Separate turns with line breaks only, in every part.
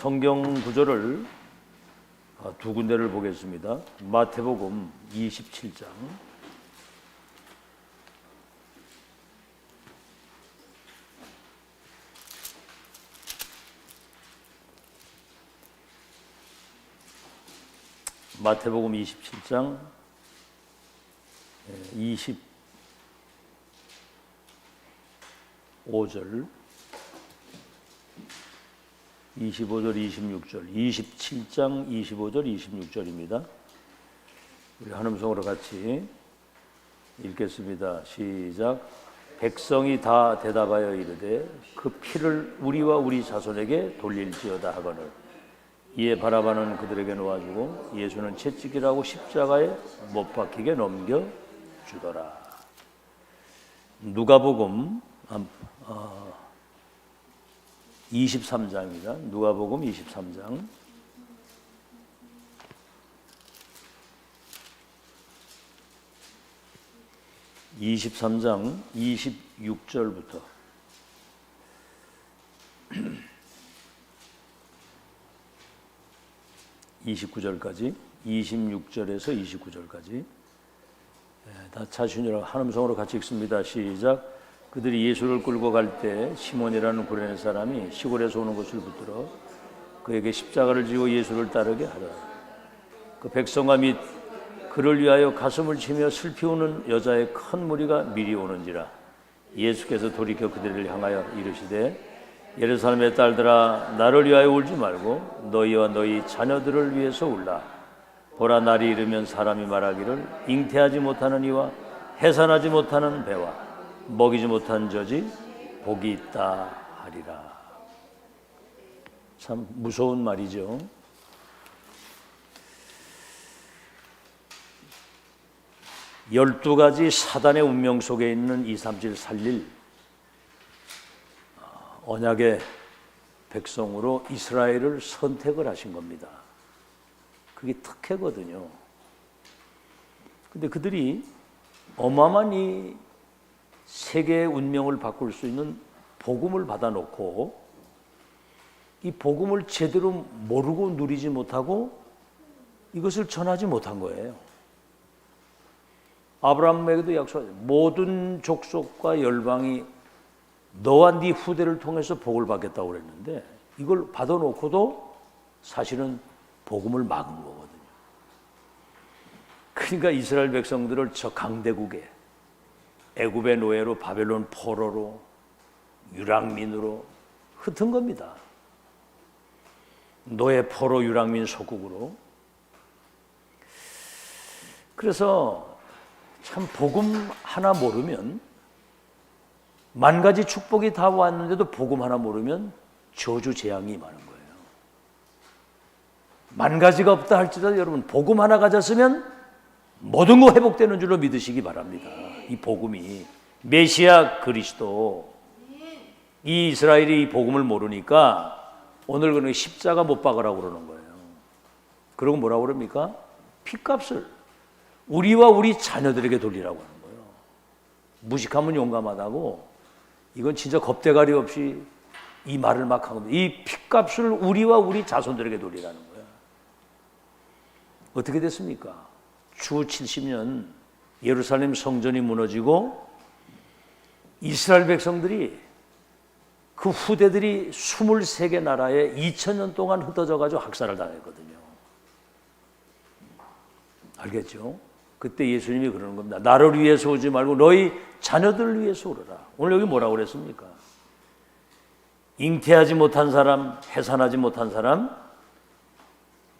성경 구절을 두 군데를 보겠습니다. 마태복음 27장 마태복음 27장 25절 26절 27장 25절 26절입니다. 우리 한 음성으로 같이 읽겠습니다. 시작. 백성이 다 대답하여 이르되 그 피를 우리와 우리 자손에게 돌릴지어다 하거늘 이에 바라바는 그들에게 놓아주고 예수는 채찍이라고 십자가에 못 박히게 넘겨주더라. 누가복음 23장입니다. 누가복음 23장 26절부터 29절까지 26절에서 29절까지 다 자신이라 한 음성으로 같이 읽습니다. 시작. 그들이 예수를 끌고 갈 때 시몬이라는 구레네 사람이 시골에서 오는 것을 붙들어 그에게 십자가를 지고 예수를 따르게 하라. 그 백성과 및 그를 위하여 가슴을 치며 슬피 우는 여자의 큰 무리가 미리 오는지라. 예수께서 돌이켜 그들을 향하여 이르시되 예루살렘의 딸들아 나를 위하여 울지 말고 너희와 너희 자녀들을 위해서 울라. 보라 날이 이르면 사람이 말하기를 잉태하지 못하는 이와 해산하지 못하는 배와 먹이지 못한 저지 복이 있다 하리라. 참 무서운 말이죠. 열두 가지 사단의 운명 속에 있는 237 살릴 언약의 백성으로 이스라엘을 선택을 하신 겁니다. 그게 특혜거든요. 근데 그들이 어마어마한 이 세계의 운명을 바꿀 수 있는 복음을 받아놓고 이 복음을 제대로 모르고 누리지 못하고 이것을 전하지 못한 거예요. 아브라함에게도 약속하죠. 모든 족속과 열방이 너와 네 후대를 통해서 복을 받겠다고 그랬는데 이걸 받아놓고도 사실은 복음을 막은 거거든요. 그러니까 이스라엘 백성들을 저 강대국에 애굽의 노예로 바벨론 포로로 유랑민으로 흩은 겁니다. 노예 포로 유랑민 속국으로. 그래서 참 복음 하나 모르면 만 가지 축복이 다 왔는데도 복음 하나 모르면 저주 재앙이 많은 거예요. 만 가지가 없다 할지라도 여러분 복음 하나 가졌으면 모든 거 회복되는 줄로 믿으시기 바랍니다. 이 복음이 메시아 그리스도 이 이스라엘이 이 복음을 모르니까 오늘 그런 십자가 못 박으라고 그러는 거예요. 그러고 뭐라고 그럽니까? 핏값을 우리와 우리 자녀들에게 돌리라고 하는 거예요. 무식하면 용감하다고 이건 진짜 겁대가리 없이 이 말을 막 한 겁니다. 이 핏값을 우리와 우리 자손들에게 돌리라는 거예요. 어떻게 됐습니까? 주 70년 예루살렘 성전이 무너지고 이스라엘 백성들이 그 후대들이 23개 나라에 2000년 동안 흩어져 가지고 학살을 당했거든요. 알겠죠? 그때 예수님이 그러는 겁니다. 나를 위해서 오지 말고 너희 자녀들을 위해서 오르라. 오늘 여기 뭐라고 그랬습니까? 잉태하지 못한 사람, 해산하지 못한 사람,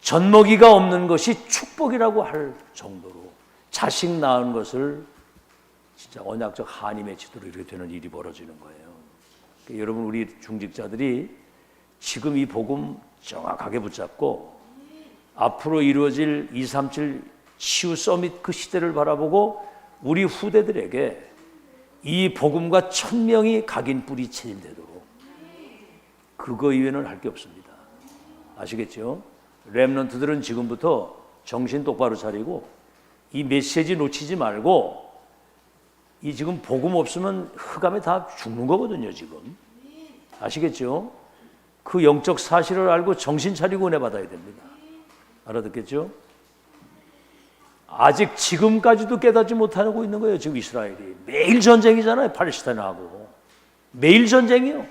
젖먹이가 없는 것이 축복이라고 할 정도로 자식 낳은 것을 진짜 언약적 한이 맺히도록 이렇게 되는 일이 벌어지는 거예요. 그러니까 여러분 우리 중직자들이 지금 이 복음 정확하게 붙잡고 앞으로 이루어질 237 치유 서밋 그 시대를 바라보고 우리 후대들에게 이 복음과 1000명이 각인 뿌리 체질되도록 그거 이외에는 할 게 없습니다. 아시겠죠? 렘넌트들은 지금부터 정신 똑바로 차리고 이 메시지 놓치지 말고 이 지금 복음 없으면 흑암에 다 죽는 거거든요, 지금. 아시겠죠? 그 영적 사실을 알고 정신 차리고 은혜 받아야 됩니다. 알아듣겠죠? 아직 지금까지도 깨닫지 못하고 있는 거예요. 지금 이스라엘이 매일 전쟁이잖아요. 팔레스타인하고 매일 전쟁이요.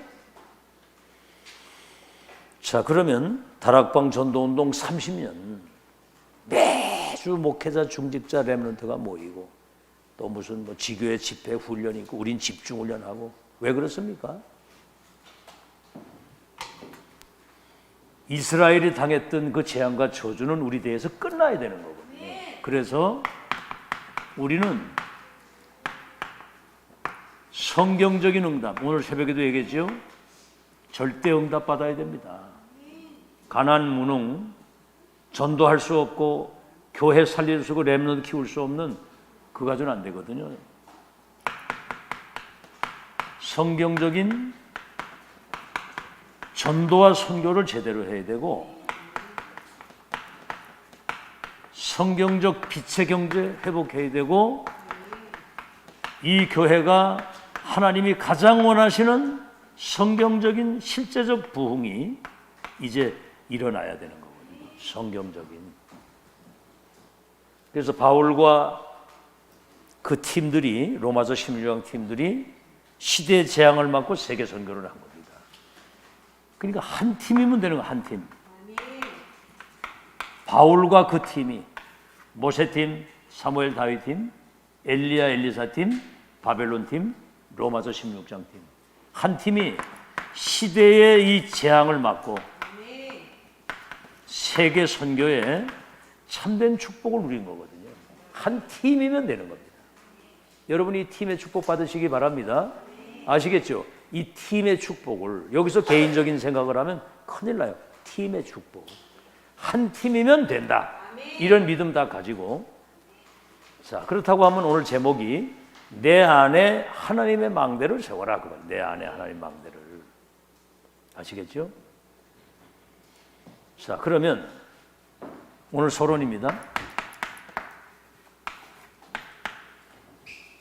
자, 그러면 다락방 전도운동 30년 매주 목회자, 중직자, 렘넌트가 모이고 또 무슨 뭐 지교회 집회 훈련이 있고 우린 집중 훈련하고 왜 그렇습니까? 이스라엘이 당했던 그 재앙과 저주는 우리 대해서 끝나야 되는 거거든요. 그래서 우리는 성경적인 응답, 오늘 새벽에도 얘기했죠. 절대 응답 받아야 됩니다. 가난 무능, 전도할 수 없고 교회 살릴 수 없고 렘넌트 키울 수 없는 그 가지고는 안 되거든요. 성경적인 전도와 선교를 제대로 해야 되고 성경적 빛의 경제 회복해야 되고 이 교회가 하나님이 가장 원하시는 성경적인 실제적 부흥이 이제 일어나야 되는 거거든요. 성경적인. 그래서 바울과 그 팀들이 로마서 16장 팀들이 시대의 재앙을 맞고 세계 선교를 한 겁니다. 그러니까 한 팀이면 되는 거야. 한 팀. 바울과 그 팀이 모세팀, 사무엘 다윗팀, 엘리야 엘리사팀, 바벨론팀, 로마서 16장팀 한 팀이 시대의 이 재앙을 막고 세계 선교에 참된 축복을 누린 거거든요. 한 팀이면 되는 겁니다. 여러분이 이 팀의 축복 받으시기 바랍니다. 아시겠죠? 이 팀의 축복을 여기서 개인적인 생각을 하면 큰일 나요. 팀의 축복. 한 팀이면 된다. 이런 믿음 다 가지고 자 그렇다고 하면 오늘 제목이 내 안에 하나님의 망대를 세워라. 그건 내 안에 하나님의 망대를 아시겠죠? 자 그러면 오늘 서론입니다.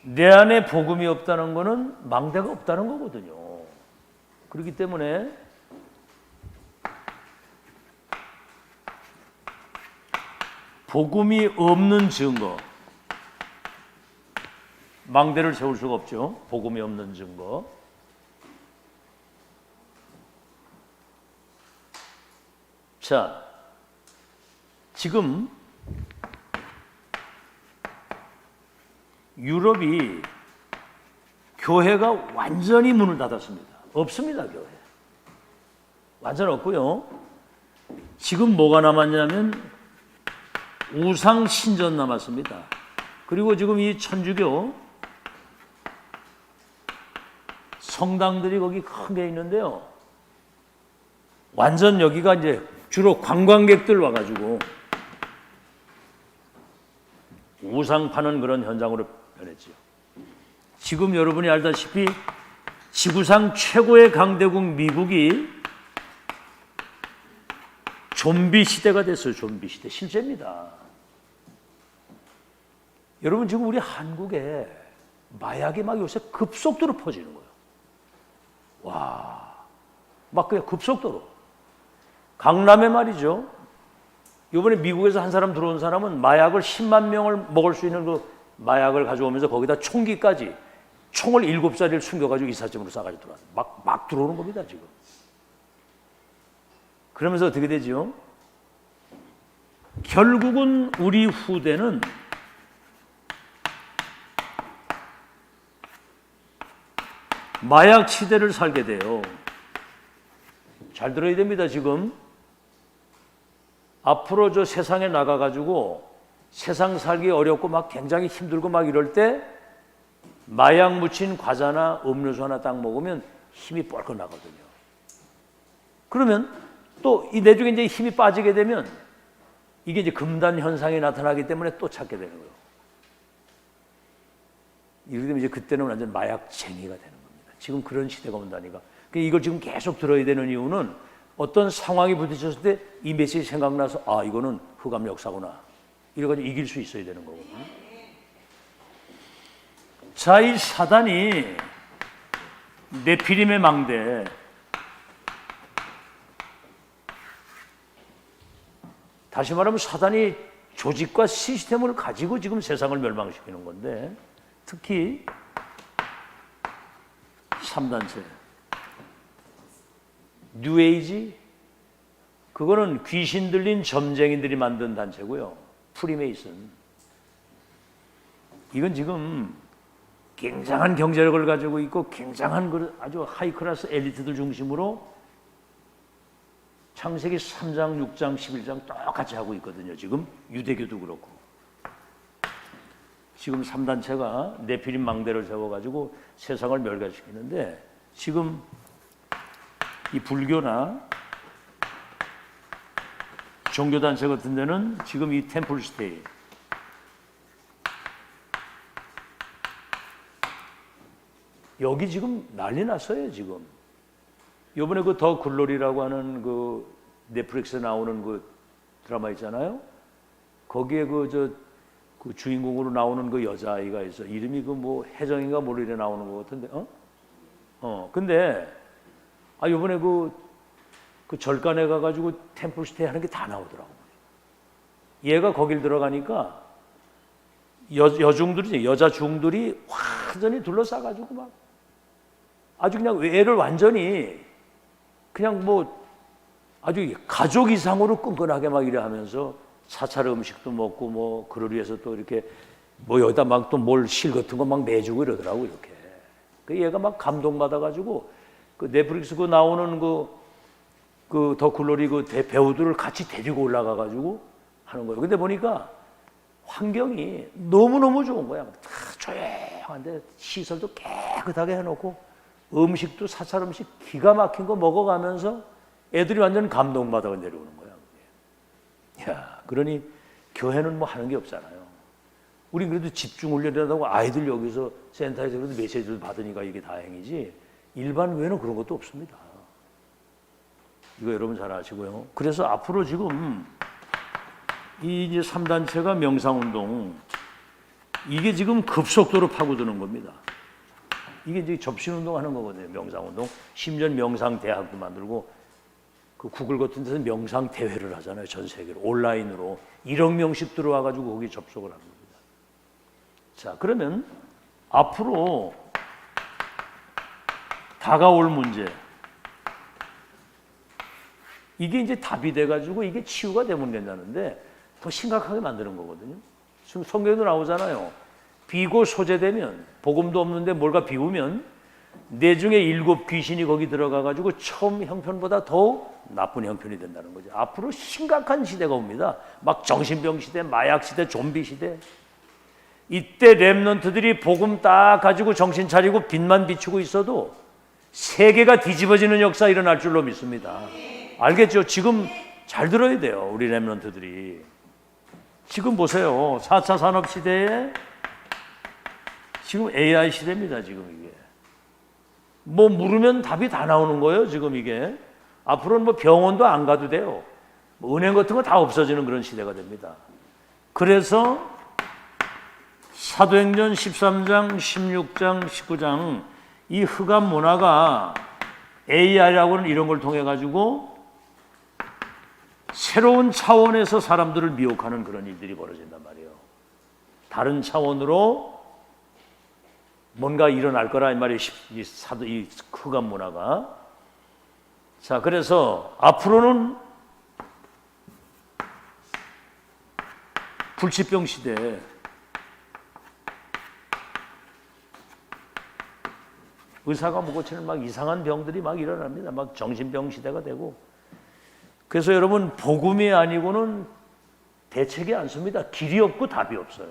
내 안에 복음이 없다는 것은 망대가 없다는 거거든요. 그렇기 때문에 복음이 없는 증거, 망대를 세울 수가 없죠. 복음이 없는 증거. 자, 지금 유럽이 교회가 완전히 문을 닫았습니다. 없습니다, 교회. 완전 없고요. 지금 뭐가 남았냐면 우상 신전 남았습니다. 그리고 지금 이 천주교 성당들이 거기 큰 게 있는데요. 완전 여기가 이제 주로 관광객들 와가지고 우상 파는 그런 현장으로 변했죠. 지금 여러분이 알다시피 지구상 최고의 강대국 미국이 좀비 시대가 됐어요. 좀비 시대. 실제입니다. 여러분 지금 우리 한국에 마약이 막 요새 급속도로 퍼지는 거예요. 와, 막 그냥 급속도로. 강남에 말이죠. 이번에 미국에서 한 사람 들어온 사람은 마약을 10만 명을 먹을 수 있는 그 마약을 가져오면서 거기다 총기까지 총을 7자리를 숨겨가지고 이삿짐으로 싸가지고 들어왔어요. 막 들어오는 겁니다, 지금. 그러면서 어떻게 되죠? 결국은 우리 후대는 마약 시대를 살게 돼요. 잘 들어야 됩니다, 지금. 앞으로 저 세상에 나가가지고 세상 살기 어렵고 막 굉장히 힘들고 막 이럴 때 마약 묻힌 과자나 음료수 하나 딱 먹으면 힘이 뻘컥 나거든요. 그러면 또 이 내중에 이제 힘이 빠지게 되면 이게 이제 금단 현상이 나타나기 때문에 또 찾게 되는 거예요. 이렇게 되면 이제 그때는 완전 마약쟁이가 되는 겁니다. 지금 그런 시대가 온다니까. 이걸 지금 계속 들어야 되는 이유는 어떤 상황이 부딪혔을 때 이 메시지 생각나서 아 이거는 흑암 역사구나. 이래가지고 이길 수 있어야 되는 거거든요. 자, 이 사단이 네피림의 망대 다시 말하면 사단이 조직과 시스템을 가지고 지금 세상을 멸망시키는 건데, 특히 3단체 뉴에이지, 그거는 귀신 들린 점쟁이들이 만든 단체고요. 프리메이슨, 이건 지금 굉장한 경제력을 가지고 있고 굉장한 아주 하이클래스 엘리트들 중심으로 창세기 3장, 6장, 11장 똑같이 하고 있거든요. 지금 유대교도 그렇고. 지금 3단체가 네피림 망대를 세워가지고 세상을 멸망시키는데, 지금 이 불교나 종교단체 같은 데는 지금 이 템플스테이, 여기 지금 난리 났어요. 지금 이번에 그 더 글로리라고 하는 그 넷플릭스에 나오는 그 드라마 있잖아요. 거기에 그 주인공으로 나오는 그 여자아이가 있어. 이름이 그 뭐 혜정인가 뭐 이래 나오는 것 같은데, 근데 이번에 그 절간에 가가지고 템플스테이 하는 게 다 나오더라고. 얘가 거길 들어가니까 여중들이, 여자 중들이 완전히 둘러싸가지고 막 아주 그냥 애를 완전히 그냥 뭐 아주 가족 이상으로 끈끈하게 막 이래 하면서 사찰 음식도 먹고 뭐 그를 위해서 또 이렇게 뭐 여기다 막 또 뭘 실 같은 거 막 내주고 이러더라고. 이렇게 그 얘가 막 감동받아가지고 그 넷플릭스 그 나오는 그 더 글로리 그 배우들을 같이 데리고 올라가가지고 하는 거예요. 근데 보니까 환경이 너무너무 좋은 거야. 다 조용한데 시설도 깨끗하게 해놓고 음식도 사찰 음식 기가 막힌 거 먹어가면서 애들이 완전 감동받아 내려오는 거야. 야, 그러니 교회는 뭐 하는 게 없잖아요. 우린 그래도 집중 훈련이라고 아이들 여기서 센터에서 그래도 메시지를 받으니까 이게 다행이지, 일반 교회는 그런 것도 없습니다. 이거 여러분 잘 아시고요. 그래서 앞으로 지금 이 이제 3단체가 명상운동, 이게 지금 급속도로 파고드는 겁니다. 이게 이제 접신운동 하는 거거든요. 명상운동. 심지어 명상대학도 만들고 그 구글 같은 데서 명상대회를 하잖아요. 전 세계로. 온라인으로 1억 명씩 들어와가지고 거기 접속을 합니다. 자, 그러면 앞으로 다가올 문제, 이게 이제 답이 돼가지고 이게 치유가 되면 된다는데 더 심각하게 만드는 거거든요. 지금 성경에도 나오잖아요. 비고 소재되면, 복음도 없는데 뭘가 비우면 내 중에 7 귀신이 거기 들어가가지고 처음 형편보다 더 나쁜 형편이 된다는 거죠. 앞으로 심각한 시대가 옵니다. 막 정신병 시대, 마약 시대, 좀비 시대. 이때 렘넌트들이 복음 딱 가지고 정신 차리고 빛만 비추고 있어도 세계가 뒤집어지는 역사 일어날 줄로 믿습니다. 알겠죠? 지금 잘 들어야 돼요. 우리 렘넌트들이. 지금 보세요. 4차 산업시대에 지금 AI 시대입니다. 지금 이게. 뭐 물으면 답이 다 나오는 거예요. 지금 이게. 앞으로는 뭐 병원도 안 가도 돼요. 뭐 은행 같은 거 다 없어지는 그런 시대가 됩니다. 그래서 사도행전 13장, 16장, 19장 이 흑암 문화가 AI라고 하는 이런 걸 통해 가지고 새로운 차원에서 사람들을 미혹하는 그런 일들이 벌어진단 말이에요. 다른 차원으로 뭔가 일어날 거라 이 말이에요. 이 흑암 문화가. 자, 그래서 앞으로는 불치병 시대, 의사가 못 고치는 막 이상한 병들이 막 일어납니다. 막 정신병 시대가 되고. 그래서 여러분, 복음이 아니고는 대책이 안 씁니다. 길이 없고 답이 없어요.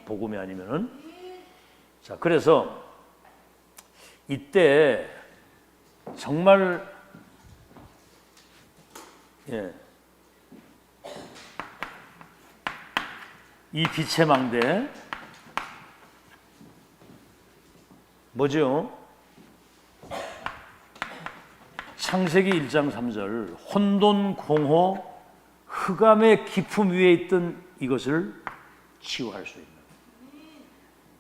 복음이 아니면은. 자, 그래서 이때 정말 이 빛의 망대 뭐죠? 창세기 1장 3절 혼돈, 공허, 흑암의 깊음 위에 있던 이것을 치유할 수 있는.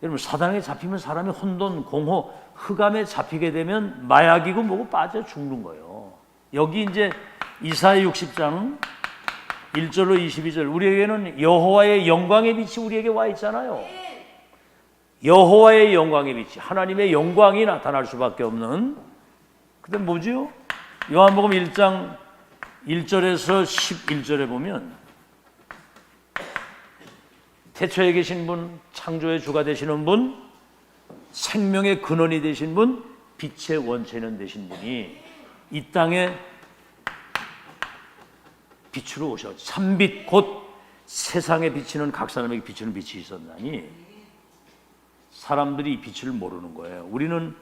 여러분, 사단에 잡히면 사람이 혼돈, 공허, 흑암에 잡히게 되면 마약이고 뭐고 빠져 죽는 거예요. 여기 이제 이사야 60장 1절로 22절 우리에게는 여호와의 영광의 빛이 우리에게 와 있잖아요. 여호와의 영광의 빛이 하나님의 영광이 나타날 수밖에 없는 그때 뭐지요? 요한복음 1장 1절에서 11절에 보면 태초에 계신 분, 창조의 주가 되시는 분, 생명의 근원이 되신 분, 빛의 원천은 되신 분이 이 땅에 빛으로 오셨죠. 삼빛 곧 세상에 비치는 각 사람에게 비치는 빛이 있었나니 사람들이 이 빛을 모르는 거예요. 우리는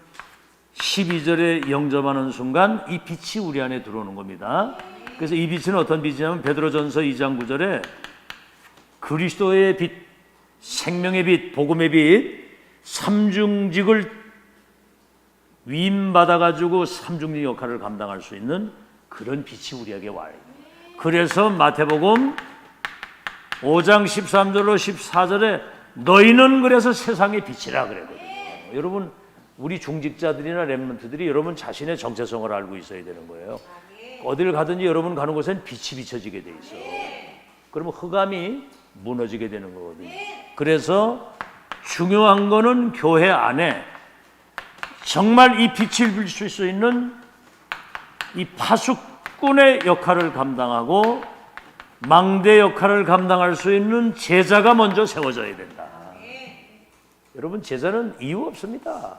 12절에 영접하는 순간 이 빛이 우리 안에 들어오는 겁니다. 그래서 이 빛은 어떤 빛이냐면 베드로전서 2장 9절에 그리스도의 빛, 생명의 빛, 복음의 빛, 삼중직을 위임받아가지고 삼중직 역할을 감당할 수 있는 그런 빛이 우리에게 와요. 그래서 마태복음 5장 13절로 14절에 너희는 그래서 세상의 빛이라 그랬거든요. 여러분 우리 중직자들이나 렘넌트들이 여러분 자신의 정체성을 알고 있어야 되는 거예요. 어딜 가든지 여러분 가는 곳엔 빛이 비춰지게 돼 있어. 그러면 흑암이 무너지게 되는 거거든요. 그래서 중요한 거는 교회 안에 정말 이 빛을 비출 수 있는 이 파수꾼의 역할을 감당하고 망대 역할을 감당할 수 있는 제자가 먼저 세워져야 된다. 여러분 제자는 이유 없습니다.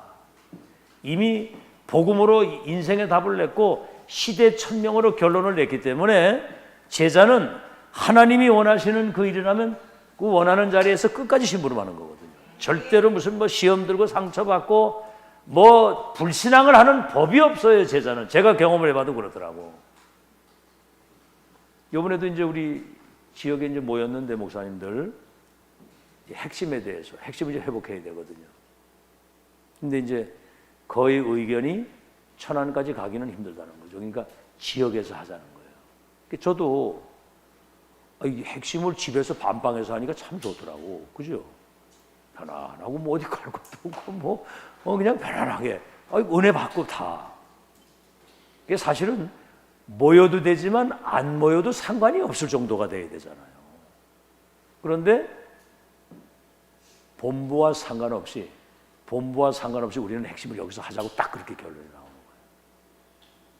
이미 복음으로 인생의 답을 냈고 시대 천명으로 결론을 냈기 때문에 제자는 하나님이 원하시는 그 일이라면 그 원하는 자리에서 끝까지 심부름하는 거거든요. 절대로 무슨 뭐 시험 들고 상처받고 뭐 불신앙을 하는 법이 없어요. 제자는 제가 경험을 해봐도 그렇더라고. 이번에도 이제 우리 지역에 이제 모였는데 목사님들 핵심에 대해서 핵심을 이제 회복해야 되거든요. 근데 이제 거의 의견이 천안까지 가기는 힘들다는 거죠. 그러니까 지역에서 하자는 거예요. 저도 이 핵심을 집에서 반방에서 하니까 참 좋더라고. 그죠? 편안하고 뭐 어디 갈 것도 없고 뭐 그냥 편안하게 은혜 받고 다. 이게 사실은 모여도 되지만 안 모여도 상관이 없을 정도가 돼야 되잖아요. 그런데 본부와 상관없이 우리는 핵심을 여기서 하자고 딱 그렇게 결론이 나오는 거예요.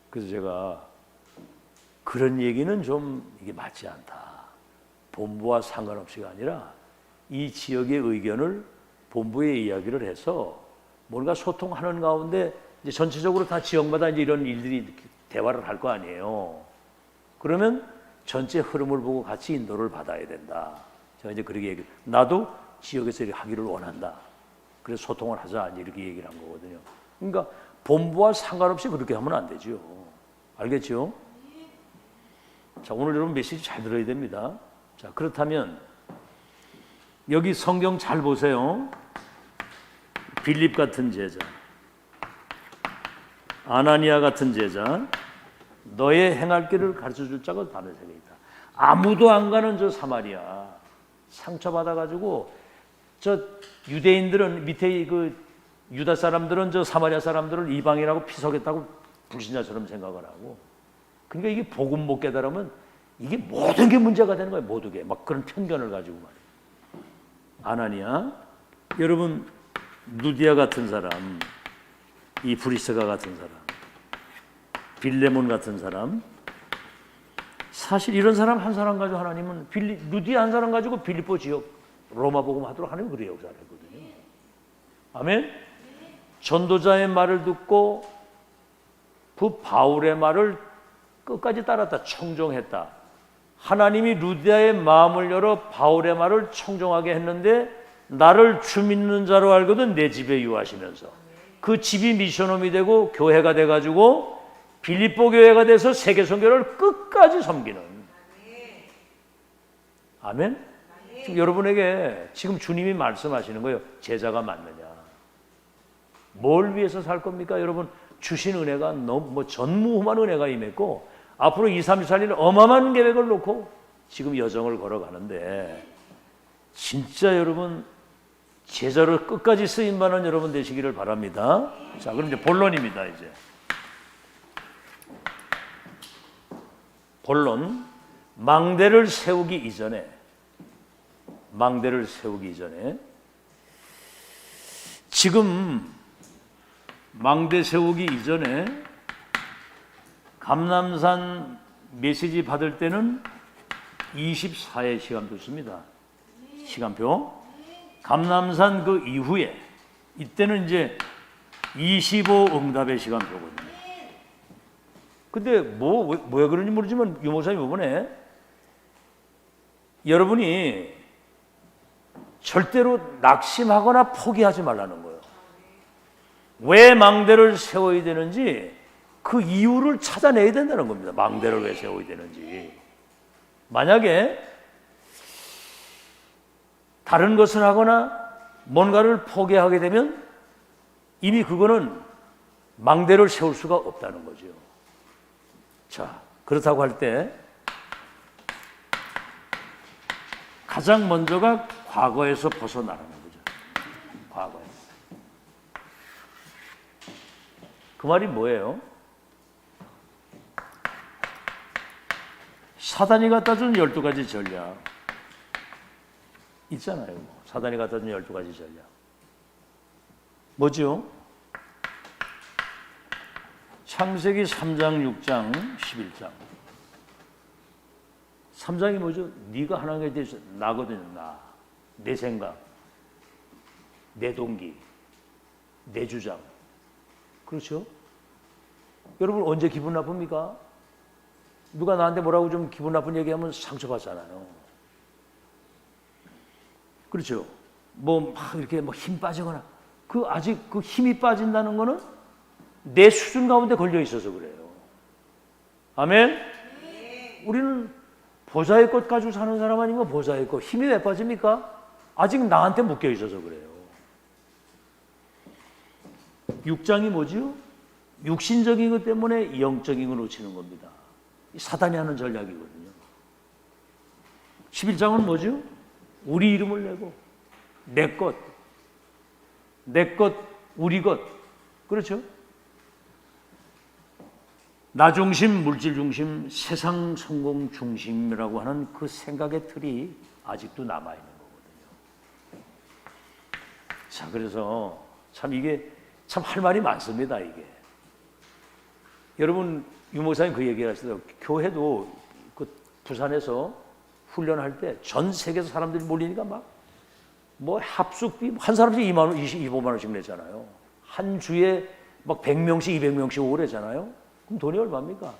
그래서 제가 그런 얘기는 좀 이게 맞지 않다. 본부와 상관없이가 아니라 이 지역의 의견을 본부에 이야기를 해서 뭔가 소통하는 가운데 이제 전체적으로 다 지역마다 이제 이런 일들이 대화를 할 거 아니에요. 그러면 전체 흐름을 보고 같이 인도를 받아야 된다. 제가 이제 그렇게 얘기, 나도 지역에서 이렇게 하기를 원한다. 그래서 소통을 하자 이렇게 얘기를 한 거거든요. 그러니까 본부와 상관없이 그렇게 하면 안 되죠. 알겠죠? 자, 오늘 여러분 메시지 잘 들어야 됩니다. 자, 그렇다면 여기 성경 잘 보세요. 빌립 같은 제자, 아나니아 같은 제자, 너의 행할 길을 가르쳐줄 자가 다메섹에 있다. 아무도 안 가는 저 사마리아 상처받아가지고 저 유대인들은 밑에 그 유다 사람들은 저 사마리아 사람들을 이방이라고 피석했다고 불신자처럼 생각을 하고, 그러니까 이게 복음 못 깨달으면 이게 모든 게 문제가 되는 거예요. 모든 게 막 그런 편견을 가지고 말이에요. 아나니아, 여러분 누디아 같은 사람, 이 브리스가 같은 사람, 빌레몬 같은 사람, 사실 이런 사람 한 사람 가지고 하나님은 누디아 한 사람 가지고 빌립보 지역 로마 복음 하도록 하나님 그렇게 역사를 했거든요. 아멘. 전도자의 말을 듣고 그 바울의 말을 끝까지 따랐다. 청종했다. 하나님이 루디아의 마음을 열어 바울의 말을 청종하게 했는데 나를 주 믿는 자로 알거든 내 집에 유하시면서 그 집이 미션홈이 되고 교회가 돼가지고 빌립보 교회가 돼서 세계 선교를 끝까지 섬기는. 아멘. 지금 여러분에게 지금 주님이 말씀하시는 거예요. 제자가 맞느냐? 뭘 위해서 살 겁니까? 여러분 주신 은혜가 너무 뭐 전무후무한 은혜가 임했고 앞으로 2, 3, 4년 어마어마한 계획을 놓고 지금 여정을 걸어가는데 진짜 여러분 제자로 끝까지 쓰임받는 여러분 되시기를 바랍니다. 자, 그럼 이제 본론입니다. 이제 본론 망대를 세우기 이전에 지금 망대 세우기 이전에 감람산 메시지 받을 때는 24의 시간표 씁니다. 시간표. 감람산 그 이후에 이때는 이제 25 응답의 시간표거든요. 근데 왜 그런지 모르지만 유 목사님 이번에 여러분이 절대로 낙심하거나 포기하지 말라는 거예요. 왜 망대를 세워야 되는지 그 이유를 찾아내야 된다는 겁니다. 망대를 왜 세워야 되는지. 만약에 다른 것을 하거나 뭔가를 포기하게 되면 이미 그거는 망대를 세울 수가 없다는 거죠. 자, 그렇다고 할 때 가장 먼저가 과거에서 벗어나라는 거죠. 과거에. 그 말이 뭐예요? 사단이 갖다 준 12가지 전략 있잖아요. 사단이 갖다 준 12가지 전략. 뭐죠? 창세기 3장, 6장, 11장. 3장이 뭐죠? 네가 하나님에 대해서 나거든요. 나. 내 생각, 내 동기, 내 주장. 그렇죠? 여러분 언제 기분 나쁩니까? 누가 나한테 뭐라고 좀 기분 나쁜 얘기하면 상처받잖아요. 그렇죠? 뭐 막 이렇게 뭐 힘 빠지거나 아직 그 힘이 빠진다는 거는 내 수준 가운데 걸려 있어서 그래요. 아멘? 우리는 보좌의 것 가지고 사는 사람 아니면 보좌의 것. 힘이 왜 빠집니까? 아직 나한테 묶여 있어서 그래요. 6장이 뭐지요? 육신적인 것 때문에 영적인 걸 놓치는 겁니다. 사단이 하는 전략이거든요. 11장은 뭐죠? 우리 이름을 내고 내 것, 우리 것. 그렇죠? 나 중심, 물질 중심, 세상 성공 중심이라고 하는 그 생각의 틀이 아직도 남아있는 거거든요. 자, 그래서 참 이게 참 할 말이 많습니다, 이게. 여러분, 유 목사님 그 얘기를 하시더라고요. 교회도 그 부산에서 훈련할 때 전 세계에서 사람들이 몰리니까 뭐 합숙비 한 사람씩 2만 원, 25만 원씩 내잖아요. 한 주에 막 100명씩, 200명씩 오고 그러잖아요. 그럼 돈이 얼마입니까?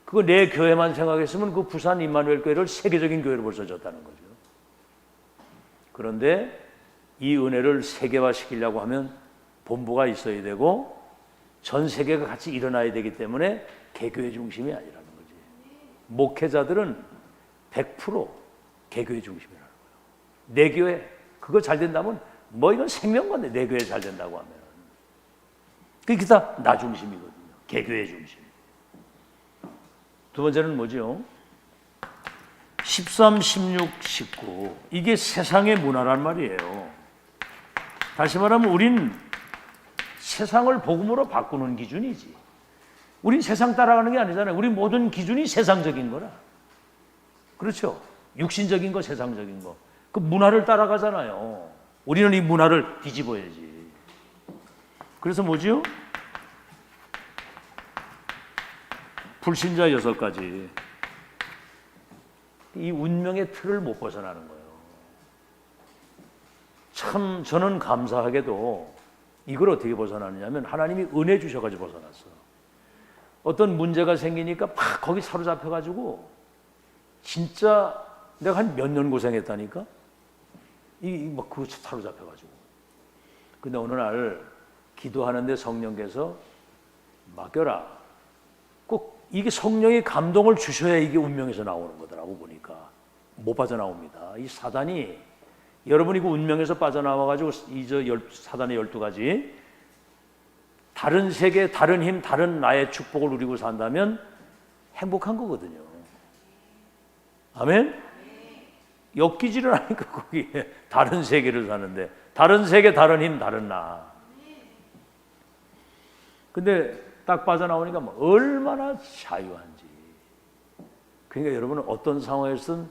그거 내 교회만 생각했으면 그 부산 임마누엘 교회를 세계적인 교회로 벌써 졌다는 거죠. 그런데 이 은혜를 세계화시키려고 하면 본부가 있어야 되고 전 세계가 같이 일어나야 되기 때문에 개교회 중심이 아니라는 거지. 목회자들은 100% 개교회 중심이라는 거예요. 내 교회 그거 잘 된다면 뭐 이건 생명건데 내 교회 잘 된다고 하면 그게 다 나 중심이거든요. 개교회 중심. 두 번째는 뭐죠? 13, 16, 19 이게 세상의 문화란 말이에요. 다시 말하면 우린 세상을 복음으로 바꾸는 기준이지. 우린 세상 따라가는 게 아니잖아요. 우리 모든 기준이 세상적인 거라. 그렇죠? 육신적인 거, 세상적인 거. 그 문화를 따라가잖아요. 우리는 이 문화를 뒤집어야지. 그래서 뭐죠? 불신자 6가지. 이 운명의 틀을 못 벗어나는 거예요. 참 저는 감사하게도 이걸 어떻게 벗어나느냐면 하나님이 은혜 주셔가지고 벗어났어. 어떤 문제가 생기니까 막 거기 사로잡혀가지고 진짜 내가 한 몇 년 고생했다니까? 막 그거 사로잡혀가지고. 근데 어느 날 기도하는데 성령께서 맡겨라. 꼭 이게 성령의 감동을 주셔야 이게 운명에서 나오는 거더라고 보니까. 못 빠져나옵니다. 이 사단이 여러분이 그 운명에서 빠져나와가지고 사단의 12가지 다른 세계, 다른 힘, 다른 나의 축복을 누리고 산다면 행복한 거거든요. 아멘? 엮이지를 않으니까 거기에 다른 세계를 사는데 다른 세계, 다른 힘, 다른 나. 근데 딱 빠져나오니까 뭐 얼마나 자유한지. 그러니까 여러분은 어떤 상황에서든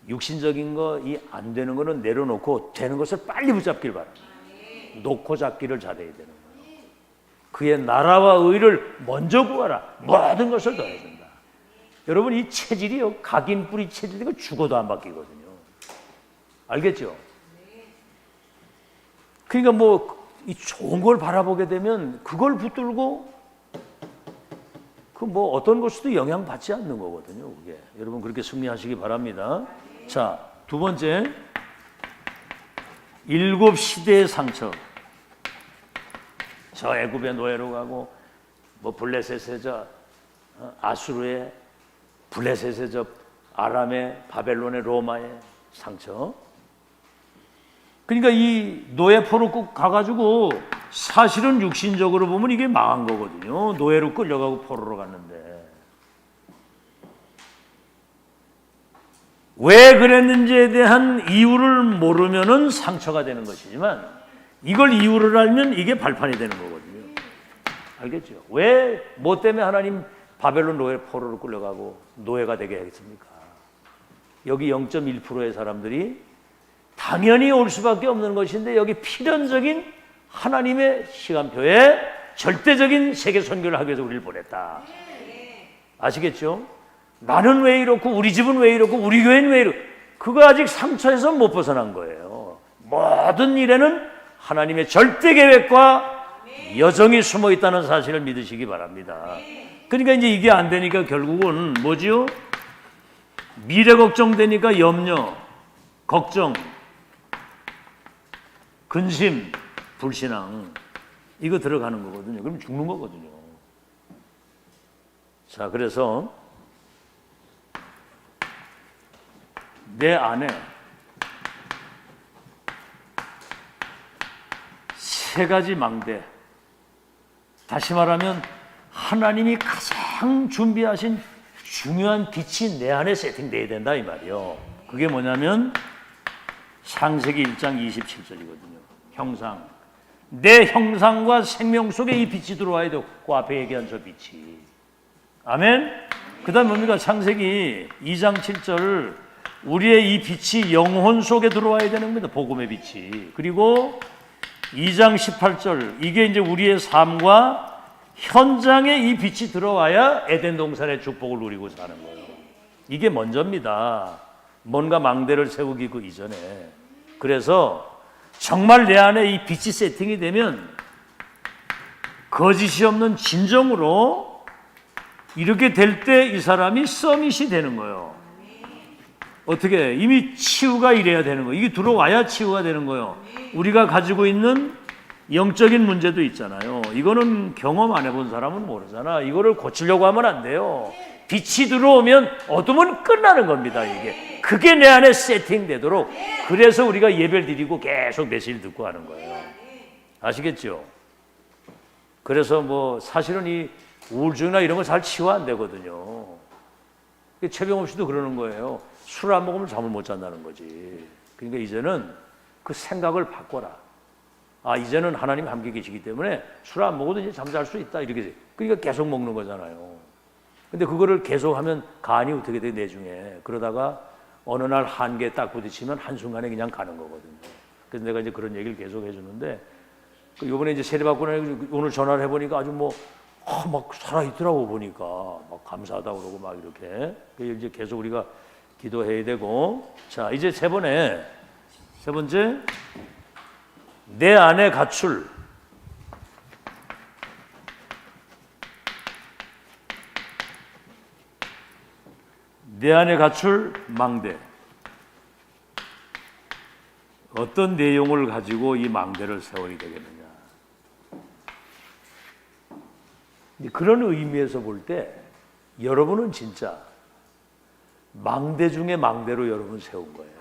육신적인 거 이 안 되는 거는 내려놓고 되는 것을 빨리 붙잡길 바랍니다. 놓고 잡기를 잘해야 되는 거예요. 그의 나라와 의를 먼저 구하라. 모든 것을 더해야 된다. 여러분 이 체질이요, 각인 뿌리 체질이고 죽어도 안 바뀌거든요. 알겠죠? 그러니까 뭐 이 좋은 걸 바라보게 되면 그걸 붙들고 그 뭐 어떤 것에도 영향받지 않는 거거든요. 그게 여러분 그렇게 승리하시기 바랍니다. 자, 두 번째, 7 시대의 상처. 저 애굽의 노예로 가고 뭐 블레셋의 저 아수르의, 블레셋의 저 아람의, 바벨론의, 로마의 상처. 그러니까 이 노예 포로 꼭 가가지고 사실은 육신적으로 보면 이게 망한 거거든요. 노예로 끌려가고 포로로 갔는데 왜 그랬는지에 대한 이유를 모르면은 상처가 되는 것이지만 이걸 이유를 알면 이게 발판이 되는 거거든요. 알겠죠? 왜, 뭐 때문에 하나님 바벨론 노예 포로로 끌려가고 노예가 되게 했습니까? 여기 0.1%의 사람들이 당연히 올 수밖에 없는 것인데 여기 필연적인 하나님의 시간표에 절대적인 세계 선교를 하기 위해서 우리를 보냈다. 아시겠죠? 나는 왜 이렇고 우리 집은 왜 이렇고 우리 교회는 왜 이렇고 그거 아직 상처에서 못 벗어난 거예요. 모든 일에는 하나님의 절대 계획과 여정이 숨어 있다는 사실을 믿으시기 바랍니다. 그러니까 이제 이게 안 되니까 결국은 뭐지요? 미래 걱정되니까 염려, 걱정, 근심, 불신앙 이거 들어가는 거거든요. 그럼 죽는 거거든요. 자, 그래서 내 안에 세 가지 망대, 다시 말하면 하나님이 가장 준비하신 중요한 빛이 내 안에 세팅돼야 된다 이 말이요. 그게 뭐냐면 창세기 1장 27절이거든요. 형상, 내 형상과 생명 속에 이 빛이 들어와야 되고 그 앞에 얘기한 저 빛이. 아멘. 그 다음 뭡니까? 창세기 2장 7절, 우리의 이 빛이 영혼 속에 들어와야 되는 겁니다. 복음의 빛이. 그리고 2장 18절, 이게 이제 우리의 삶과 현장에 이 빛이 들어와야 에덴 동산의 축복을 누리고 사는 거예요. 이게 먼저입니다. 뭔가 망대를 세우기 그 이전에. 그래서 정말 내 안에 이 빛이 세팅이 되면 거짓이 없는 진정으로 이렇게 될 때 이 사람이 서밋이 되는 거예요. 어떻게? 이미 치유가 이래야 되는 거예요. 이게 들어와야 치유가 되는 거예요. 우리가 가지고 있는 영적인 문제도 있잖아요. 이거는 경험 안 해본 사람은 모르잖아. 이거를 고치려고 하면 안 돼요. 빛이 들어오면 어둠은 끝나는 겁니다. 이게 그게 내 안에 세팅되도록. 그래서 우리가 예배를 드리고 계속 메시지를 듣고 하는 거예요. 아시겠죠? 그래서 뭐 사실은 이 우울증이나 이런 거 잘 치유 안 되거든요. 최병업 씨도 그러는 거예요. 술 안 먹으면 잠을 못 잔다는 거지. 그러니까 이제는 그 생각을 바꿔라. 아, 이제는 하나님 함께 계시기 때문에 술 안 먹어도 이제 잠잘 수 있다. 이렇게. 그러니까 계속 먹는 거잖아요. 근데 그거를 계속하면 간이 어떻게 돼, 내중에. 그러다가 어느 날 한계에 딱 부딪히면 한순간에 그냥 가는 거거든요. 그래서 내가 이제 그런 얘기를 계속 해주는데, 요번에 이제 세례받고 오늘 전화를 해보니까 아주 막 살아있더라고 보니까. 막 감사하다고 그러고 막 이렇게. 그래서 이제 계속 우리가 기도해야 되고. 자, 이제 세 번째. 내 안에 갖출 망대. 어떤 내용을 가지고 이 망대를 세워야 되겠느냐. 그런 의미에서 볼 때 여러분은 진짜 망대 중에 망대로 여러분 세운 거예요.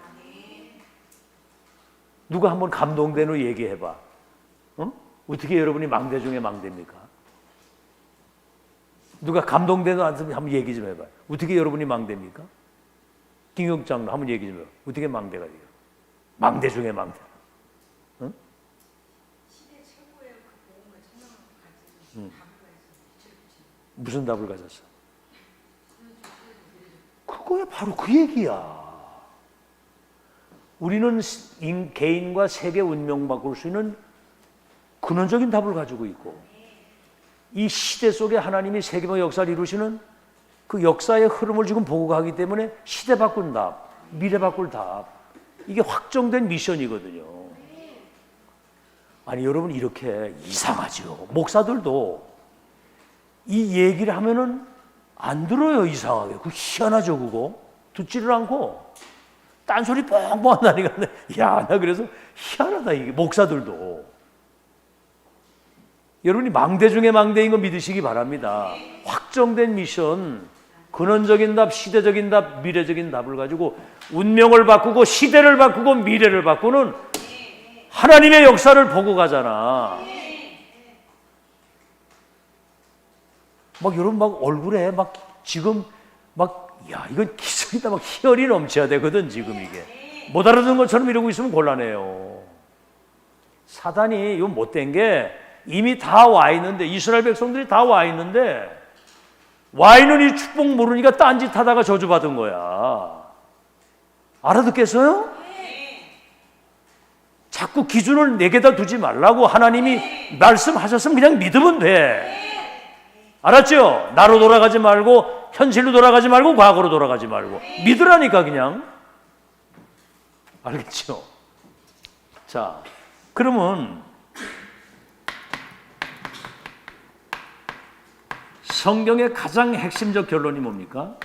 누가 한번 감동된 후 얘기해봐. 어떻게 여러분이 망대 중에 망대입니까? 누가 감동된 후 한번 얘기 좀 해봐요. 어떻게 여러분이 망대입니까? 김영장로 한번 얘기 좀 해봐요. 어떻게 망대가 돼요? 망대 중에 망대. 응? 무슨 답을 가졌어? 그거야 바로 그 얘기야. 우리는 개인과 세계 운명 바꿀 수 있는 근원적인 답을 가지고 있고, 이 시대 속에 하나님이 세계의 역사를 이루시는 그 역사의 흐름을 지금 보고 가기 때문에 시대 바꾼 답, 미래 바꿀 답, 이게 확정된 미션이거든요. 아니 여러분, 이렇게 이상하죠. 목사들도 이 얘기를 하면은 안 들어요. 이상하게. 그 희한하죠. 그거 듣지를 않고 딴소리 뻥뻥 한다니까. 야, 나 그래서 희한하다 이게. 목사들도 여러분이 망대 중에 망대인 거 믿으시기 바랍니다. 확정된 미션, 근원적인 답, 시대적인 답, 미래적인 답을 가지고 운명을 바꾸고 시대를 바꾸고 미래를 바꾸는 하나님의 역사를 보고 가잖아. 막 여러분 막 얼굴에 막 지금 막 야, 이건 기술이다, 막 희열이 넘쳐야 되거든. 지금 이게 못 알아듣는 것처럼 이러고 있으면 곤란해요. 사단이 이 못된 게 이미 다 와 있는데, 이스라엘 백성들이 다 와 있는데 와 있는 이 축복 모르니까 딴짓 하다가 저주받은 거야. 알아듣겠어요? 자꾸 기준을 내게다 두지 말라고. 하나님이 말씀하셨으면 그냥 믿으면 돼. 알았죠? 나로 돌아가지 말고, 현실로 돌아가지 말고, 과거로 돌아가지 말고 믿으라니까. 그냥. 알겠죠? 자, 그러면 성경의 가장 핵심적 결론이 뭡니까?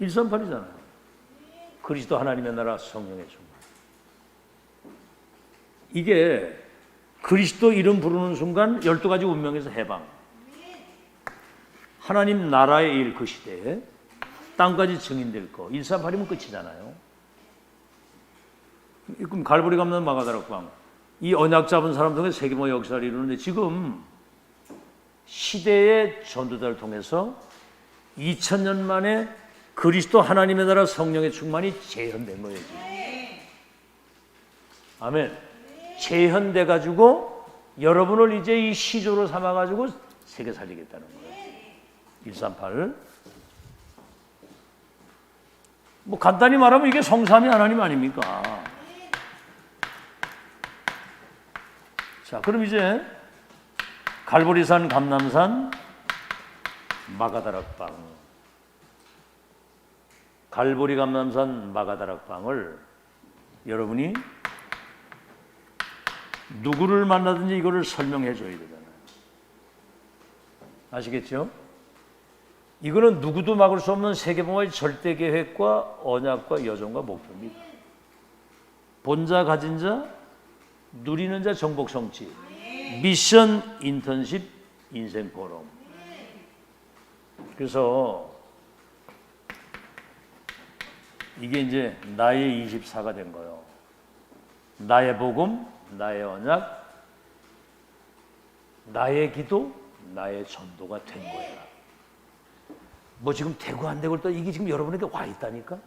138이잖아요. 그리스도 하나님의 나라, 성령의 충만. 이게 그리스도 이름 부르는 순간 12가지 운명에서 해방. 하나님 나라의 일, 그 시대에 땅까지 증인될 거. 138이면 끝이잖아요. 그럼 갈보리 감는 마가다락방, 이 언약 잡은 사람 중에 세계의 역사를 이루는데, 지금 시대의 전도자를 통해서 2000년 만에 그리스도 하나님의 나라 성령의 충만이 재현된 거예요. 지금. 아멘. 재현돼 가지고 여러분을 이제 이 시조로 삼아 가지고 세계 살리겠다는 거예요. 138. 뭐 간단히 말하면 이게 성삼위 하나님 아닙니까? 자, 그럼 이제 갈보리산, 감남산, 마가다락방. 갈보리, 감남산, 마가다락방을 여러분이 누구를 만나든지 이거를 설명해 줘야 되잖아요. 아시겠죠? 이거는 누구도 막을 수 없는 세계봉화의 절대 계획과 언약과 여정과 목표입니다. 본자, 가진 자, 누리는 자, 정복, 성취. 미션, 인턴십, 인생 포럼. 그래서 이게 이제 나의 24가 된 거예요. 나의 복음, 나의 언약, 나의 기도, 나의 전도가 된 거야. 뭐 지금 되고 안 되고 또 이게 지금 여러분에게 와 있다니까?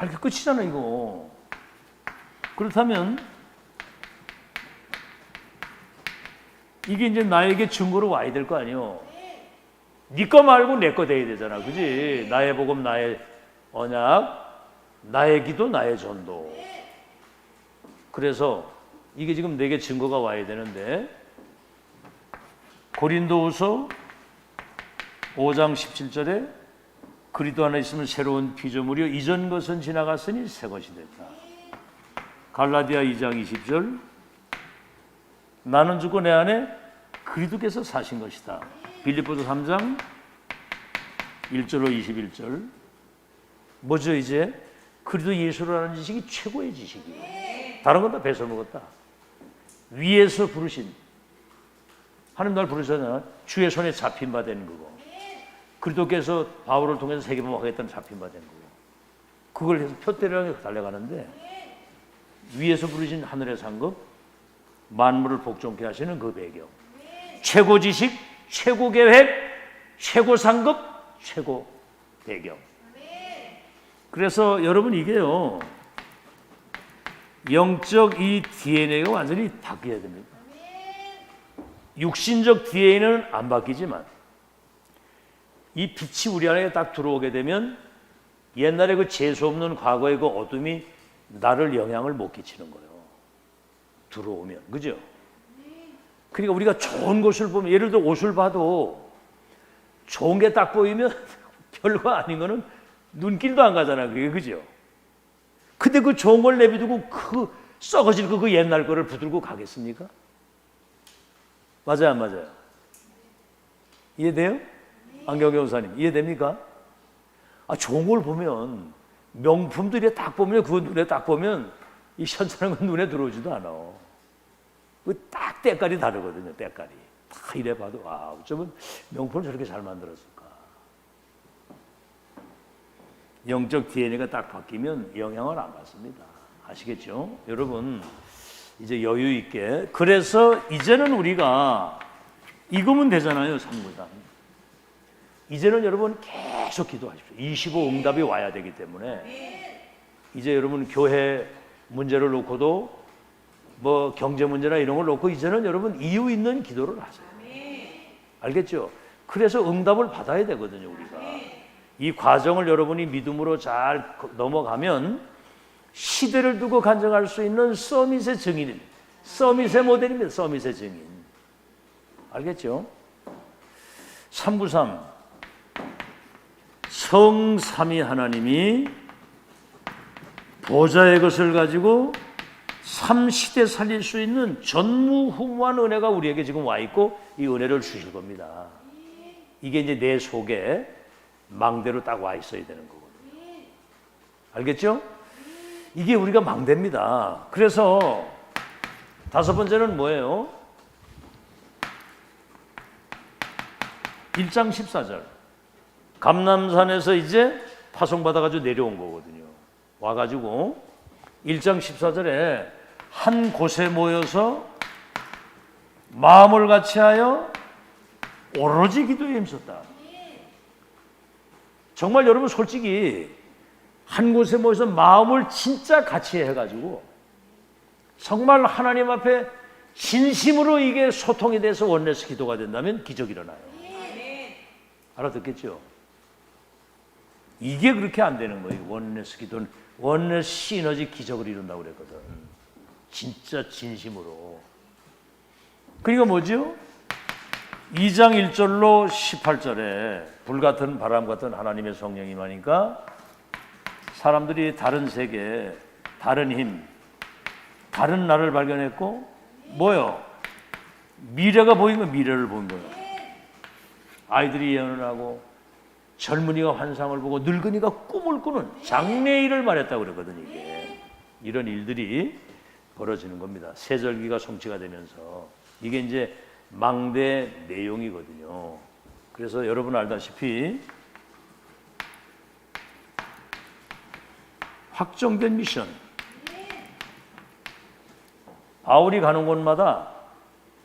이게 끝이잖아 이거. 그렇다면 이게 이제 나에게 증거로 와야 될 거 아니에요. 네 거 말고 내 거 돼야 되잖아. 그지? 나의 복음, 나의 언약, 나의 기도, 나의 전도. 그래서 이게 지금 내게 증거가 와야 되는데, 고린도후서 5장 17절에 그리스도 안에 있으면 새로운 피조물이요 이전 것은 지나갔으니 새 것이 됐다. 갈라디아 2장 20절, 나는 죽고 내 안에 그리스도께서 사신 것이다. 빌립보서 3장 1절로 21절. 뭐죠? 이제 그리스도 예수라는 지식이 최고의 지식이에요. 다른 건 다 배서 먹었다. 위에서 부르신, 하나님 날 부르셨잖아. 주의 손에 잡힌 바 된 그거. 그리스도께서 바울을 통해서 세계복음하겠다는 잡힌 바 된 그거. 그걸 해서 표대를 달려가는데, 위에서 부르신 하늘의 상급, 만물을 복종케 하시는 그 배경, 최고 지식, 최고 계획, 최고 상급, 최고 배경. 그래서 여러분 이게요, 영적 이 DNA가 완전히 바뀌어야 됩니다. 육신적 DNA는 안 바뀌지만 이 빛이 우리 안에 딱 들어오게 되면 옛날에 그 재수 없는 과거의 그 어둠이 나를 영향을 못 끼치는 거예요. 들어오면. 그죠? 그러니까 우리가 좋은 것을 보면, 예를 들어 옷을 봐도 좋은 게 딱 보이면 별거 아닌 거는 눈길도 안 가잖아. 그게. 그죠? 근데 그 좋은 걸 내비두고 그 썩어질 그 옛날 거를 붙들고 가겠습니까? 맞아요, 안 맞아요? 이해돼요? 안경 교사님, 이해됩니까? 좋은 걸 보면, 명품들이 딱 보면, 그 눈에 딱 보면 이 현찮은 건 눈에 들어오지도 않아. 그 딱 때깔이 다르거든요. 때깔이 다 이래 봐도 어쩌면 명품을 저렇게 잘 만들었을까. 영적 DNA가 딱 바뀌면 영향을 안 받습니다. 아시겠죠? 여러분, 이제 여유 있게. 그래서 이제는 우리가 이거면 되잖아요. 393. 이제는 여러분 계속 기도하십시오. 25 응답이 와야 되기 때문에 이제 여러분 교회 문제를 놓고도 뭐 경제 문제나 이런 걸 놓고 이제는 여러분 이유 있는 기도를 하세요. 알겠죠? 그래서 응답을 받아야 되거든요. 우리가 이 과정을 여러분이 믿음으로 잘 넘어가면 시대를 두고 간증할 수 있는 서밋의 증인입니다. 서밋의 모델입니다. 서밋의 증인. 알겠죠? 393 성삼위 하나님이 보좌의 것을 가지고 3시대 살릴 수 있는 전무후무한 은혜가 우리에게 지금 와 있고 이 은혜를 주실 겁니다. 이게 이제 내 속에 망대로 딱 와 있어야 되는 거거든요. 알겠죠? 이게 우리가 망대입니다. 그래서 5번째는 뭐예요? 1장 14절. 감람산에서 이제 파송받아가지고 내려온 거거든요. 와가지고 1장 14절에 한 곳에 모여서 마음을 같이하여 오로지 기도에 힘썼다. 정말 여러분 솔직히 한 곳에 모여서 마음을 진짜 같이 해가지고 정말 하나님 앞에 진심으로 이게 소통이 돼서 원네스 기도가 된다면 기적이 일어나요. 알아듣겠죠? 이게 그렇게 안 되는 거예요. 원네스 기도는 원네스 시너지 기적을 이룬다고 그랬거든. 진짜 진심으로. 그러니까 뭐죠? 2장 1절로 18절에 불같은 바람 같은 하나님의 성령이 임하니까 사람들이 다른 세계, 다른 힘, 다른 나를 발견했고 뭐요? 미래가 보인 거예요. 미래를 본 거예요. 아이들이 예언을 하고 젊은이가 환상을 보고 늙은이가 꿈을 꾸는 장래일을 말했다고 그랬거든요. 이게. 이런 일들이 벌어지는 겁니다. 세절기가 성취가 되면서 이게 이제 망대 내용이거든요. 그래서 여러분 알다시피 확정된 미션. 바울이 가는 곳마다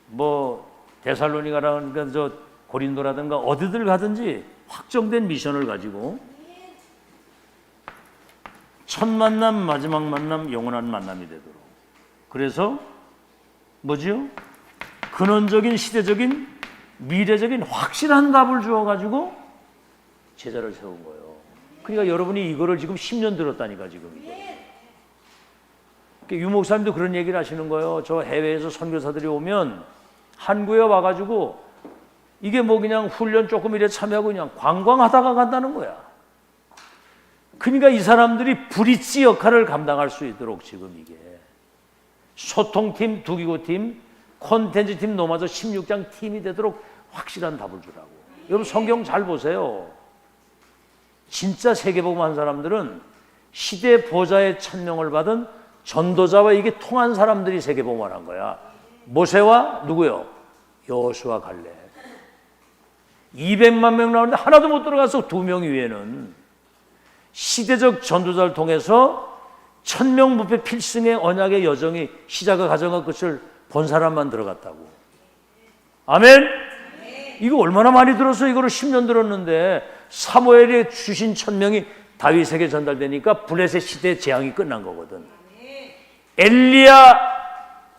뭐 데살로니가라든가 저 고린도라든가 어디들 가든지 확정된 미션을 가지고 첫 만남, 마지막 만남, 영원한 만남이 되도록. 그래서 뭐지요? 근원적인 시대적인 미래적인 확실한 답을 주어가지고 제자를 세운 거예요. 그러니까 여러분이 이거를 지금 10년 들었다니까 지금 이거. 유 목사님도 그런 얘기를 하시는 거예요. 저 해외에서 선교사들이 오면 한국에 와가지고 이게 뭐 그냥 훈련 조금 이래 참여하고 그냥 관광하다가 간다는 거야. 그러니까 이 사람들이 브릿지 역할을 감당할 수 있도록 지금 이게 소통팀, 두기고팀, 콘텐츠팀 넘어서 16장 팀이 되도록 확실한 답을 주라고. 여러분 성경 잘 보세요. 진짜 세계복음 한 사람들은 시대 보좌의 천명을 받은 전도자와 이게 통한 사람들이 세계복음을 한 거야. 모세와 누구요? 여호수아 갈렙. 200만 명 나오는데 하나도 못 들어가서 2명 위에는 시대적 전도자를 통해서 천명부패 필승의 언약의 여정이 시작과 가정과 끝을 본 사람만 들어갔다고. 아멘? 이거 얼마나 많이 들었어. 이거를 10년 들었는데 사무엘이 주신 천명이 다윗에게 전달되니까 블레셋 시대의 재앙이 끝난 거거든. 엘리야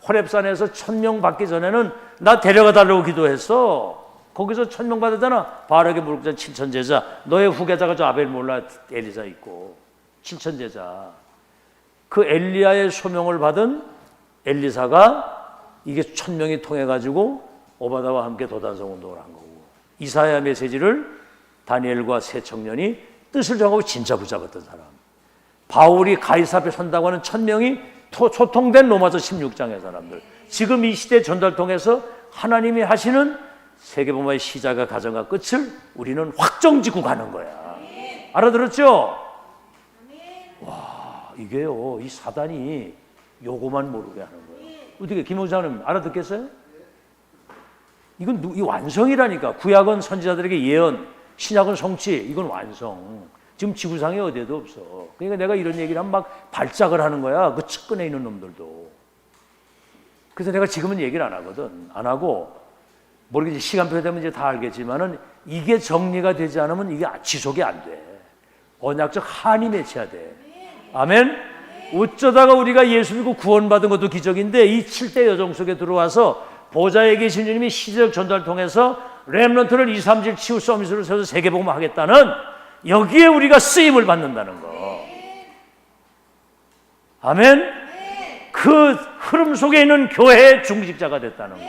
호렙산에서 천명 받기 전에는 나 데려가 달라고 기도했어. 거기서 천명 받았잖아. 바알에게 물고자 7천 제자. 너의 후계자가 저 아벨 몰라 엘리사 있고 7천 제자. 그 엘리야의 소명을 받은 엘리사가 이게 1000명이 통해 가지고 오바다와 함께 도단성 운동을 한 거고, 이사야 메시지를 다니엘과 세 청년이 뜻을 정하고 진짜 붙잡았던 사람. 바울이 가이사 앞에 선다고 하는 1000명이 소통된 로마서 16장의 사람들. 지금 이 시대 전달 통해서 하나님이 하시는 세계복음화의 시작과 가정과 끝을 우리는 확정짓고 가는 거야. 알아들었죠? 와, 이게요, 이 사단이 요거만 모르게 하는 거예요. 어떻게 김호사님 알아듣겠어요? 이건 이 완성이라니까. 구약은 선지자들에게 예언, 신약은 성취. 이건 완성. 지금 지구상에 어디에도 없어. 그러니까 내가 이런 얘기를 하면 막 발작을 하는 거야. 그 측근에 있는 놈들도. 그래서 내가 지금은 얘기를 안 하거든. 안 하고, 모르겠지. 시간표 되면 이제 다 알겠지만은 이게 정리가 되지 않으면 이게 지속이 안 돼. 언약적 한이 맺혀야 돼. 아멘? 어쩌다가 우리가 예수 믿고 구원받은 것도 기적인데, 이 7대 여정 속에 들어와서 보좌에 계신 주님이 시대적 전달을 통해서 렘넌트를 2, 3질 치우 서밋으로 세워서 세계복음 하겠다는, 여기에 우리가 쓰임을 받는다는 거. 아멘? 그 흐름 속에 있는 교회의 중직자가 됐다는 거.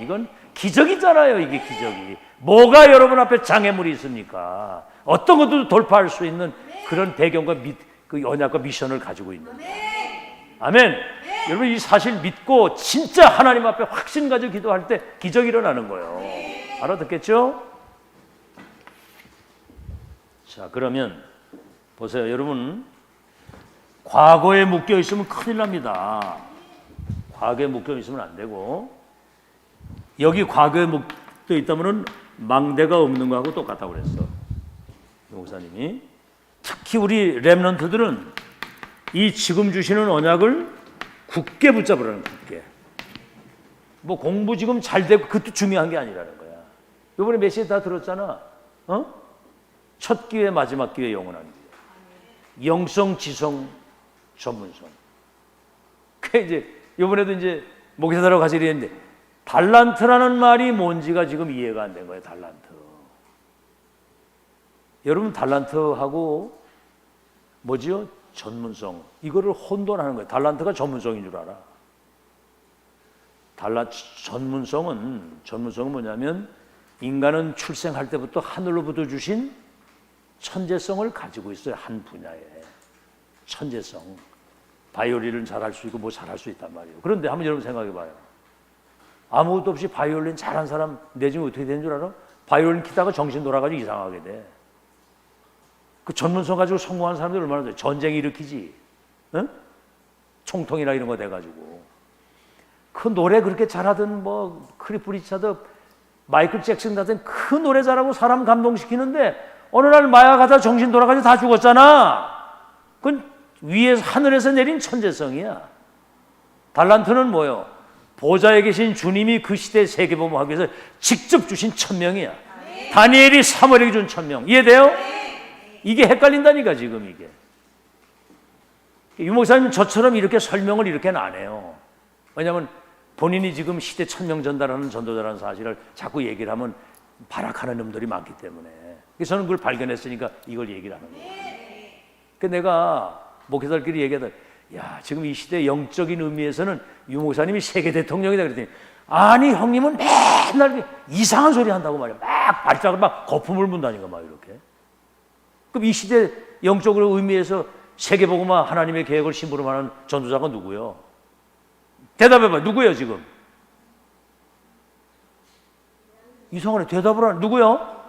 이건 기적이잖아요. 이게 기적이. 뭐가 여러분 앞에 장애물이 있습니까? 어떤 것도 돌파할 수 있는 그런 배경과 그 언약과 미션을 가지고 있는 거예요. 아멘. 여러분 이 사실 믿고 진짜 하나님 앞에 확신 가지고 기도할 때 기적이 일어나는 거예요. 알아듣겠죠? 자, 그러면 보세요. 여러분, 과거에 묶여 있으면 큰일 납니다. 과거에 묶여 있으면 안 되고, 여기 과거에 묶여 있다면 망대가 없는 거하고 똑같다고 그랬어, 목사님이. 특히 우리 렘넌트들은 이 지금 주시는 언약을 굳게 붙잡으라는, 굳게. 뭐 공부 지금 잘 되고 그것도 중요한 게 아니라는 거야. 이번에 메시지 다 들었잖아. 첫 기회, 마지막 기회, 영원한 기회. 영성, 지성, 전문성. 그 이제 이번에도 이제 목회자라고 같이 얘기했는데, 달란트라는 말이 뭔지가 지금 이해가 안 된 거예요. 달란트. 여러분 달란트하고 뭐지요? 전문성. 이거를 혼돈하는 거예요. 달란트가 전문성인 줄 알아. 전문성은 뭐냐면, 인간은 출생할 때부터 하늘로부터 주신 천재성을 가지고 있어요. 한 분야에. 천재성. 바이올린을 잘할 수 있고 뭐 잘할 수 있단 말이에요. 그런데 한번 여러분 생각해 봐요. 아무것도 없이 바이올린 잘한 사람 내 중에 어떻게 되는 줄 알아? 바이올린 키다가 정신 돌아가지고 이상하게 돼. 그 전문성 가지고 성공한 사람들 얼마나 돼? 전쟁 일으키지. 응? 총통이나 이런 거 돼가지고. 그 노래 그렇게 잘하던 뭐 크리스 리차드, 마이클 잭슨 같은 그 노래 잘하고 사람 감동시키는데 어느 날 마약하다 정신 돌아가지고 다 죽었잖아. 그건 위에서 하늘에서 내린 천재성이야. 달란트는 뭐요? 보좌에 계신 주님이 그 시대의 세계복음을 하기 위해서 직접 주신 1000명이야. 다니엘이 사무엘에게 준 1000명. 이해돼요? 이게 헷갈린다니까 지금 이게. 유 목사님 저처럼 이렇게 설명을 이렇게는 안 해요. 왜냐하면 본인이 지금 시대 1000명 전달하는 전도자라는 사실을 자꾸 얘기를 하면 발악하는 놈들이 많기 때문에. 그래서 저는 그걸 발견했으니까 이걸 얘기를 하는 거예요. 그래서 내가 목회자들끼리 얘기하다, 야, 지금 이 시대 영적인 의미에서는 유 목사님이 세계 대통령이다 그랬더니, 아니 형님은 맨날 이상한 소리 한다고 말이야. 막 발작을 막 거품을 분다니까 막 이렇게. 그럼 이 시대 영적으로 의미에서 세계복음화 하나님의 계획을 심부름하는 전도자가 누구요? 대답해봐. 누구예요 지금? 이상하네. 대답을 하는 누구요?